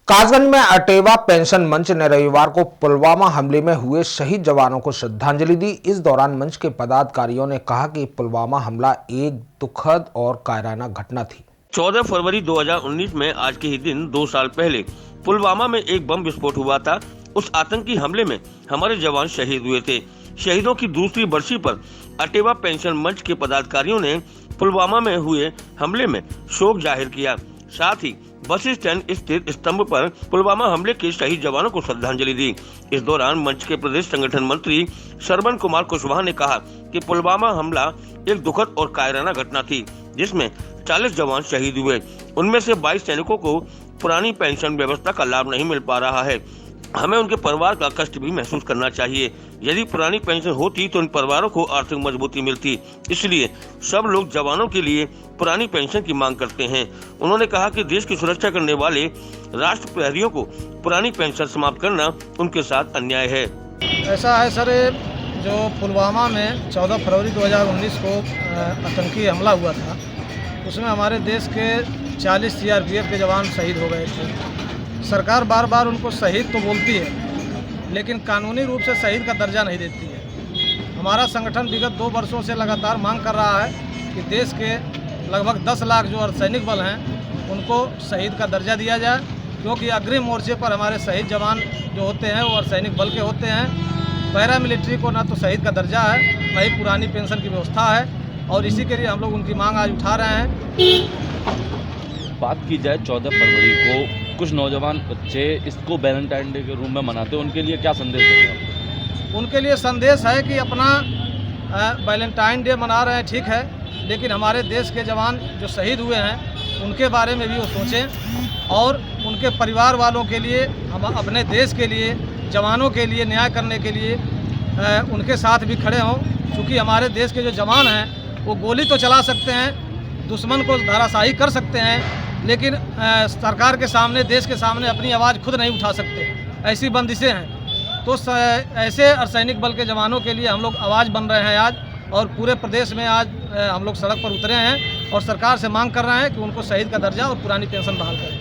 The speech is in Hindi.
कासगंज में अटेवा पेंशन मंच ने रविवार को पुलवामा हमले में हुए शहीद जवानों को श्रद्धांजलि दी। इस दौरान मंच के पदाधिकारियों ने कहा कि पुलवामा हमला एक दुखद और कायराना घटना थी। 14 फरवरी 2019 में आज के ही दिन 2 साल पहले पुलवामा में एक बम विस्फोट हुआ था। उस आतंकी हमले में हमारे जवान शहीद हुए थे। शहीदों की दूसरी बरसी पर अटेवा पेंशन मंच के पदाधिकारियों ने पुलवामा में हुए हमले में शोक जाहिर किया। साथ ही बस स्टैंड स्थित स्तंभ पर पुलवामा हमले के शहीद जवानों को श्रद्धांजलि दी। इस दौरान मंच के प्रदेश संगठन मंत्री श्रवण कुमार कुशवाहा ने कहा कि पुलवामा हमला एक दुखद और कायराना घटना थी, जिसमें 40 जवान शहीद हुए। उनमें से 22 सैनिकों को पुरानी पेंशन व्यवस्था का लाभ नहीं मिल पा रहा है। हमें उनके परिवार का कष्ट भी महसूस करना चाहिए। यदि पुरानी पेंशन होती तो उन परिवारों को आर्थिक मजबूती मिलती। इसलिए सब लोग जवानों के लिए पुरानी पेंशन की मांग करते हैं। उन्होंने कहा कि देश की सुरक्षा करने वाले राष्ट्र प्रहरियों को पुरानी पेंशन समाप्त करना उनके साथ अन्याय है। ऐसा है सर, जो पुलवामा में 14 फरवरी 2019 को आतंकी हमला हुआ था, उसमें हमारे देश के 40 CRPF के जवान शहीद हो गए थे। सरकार बार बार उनको शहीद तो बोलती है, लेकिन कानूनी रूप से शहीद का दर्जा नहीं देती है। हमारा संगठन विगत 2 वर्षों से लगातार मांग कर रहा है कि देश के लगभग 10 लाख जो अर्धसैनिक बल हैं, उनको शहीद का दर्जा दिया जाए, क्योंकि अग्रिम मोर्चे पर हमारे शहीद जवान जो होते हैं वो अर्धसैनिक बल के होते हैं। पैरा मिलिट्री को ना तो शहीद का दर्जा है, ना ही पुरानी पेंशन की व्यवस्था है, और इसी के लिए हम लोग उनकी मांग आज उठा रहे हैं। बात की जाए 14 फरवरी को कुछ नौजवान बच्चे इसको वैलेंटाइन डे के रूप में मनाते हैं, उनके लिए क्या संदेश देते हैं? उनके लिए संदेश है कि अपना वैलेंटाइन डे मना रहे हैं, ठीक है, लेकिन हमारे देश के जवान जो शहीद हुए हैं उनके बारे में भी वो सोचें और उनके परिवार वालों के लिए, हम अपने देश के लिए, जवानों के लिए न्याय करने के लिए उनके साथ भी खड़े हों। क्योंकि हमारे देश के जो जवान हैं वो गोली तो चला सकते हैं, दुश्मन को धराशायी कर सकते हैं, लेकिन सरकार के सामने, देश के सामने अपनी आवाज़ खुद नहीं उठा सकते। ऐसी बंदिशें हैं। तो ऐसे अर्धसैनिक बल के जवानों के लिए हम लोग आवाज़ बन रहे हैं आज, और पूरे प्रदेश में आज हम लोग सड़क पर उतरे हैं और सरकार से मांग कर रहे हैं कि उनको शहीद का दर्जा और पुरानी पेंशन बहाल करें।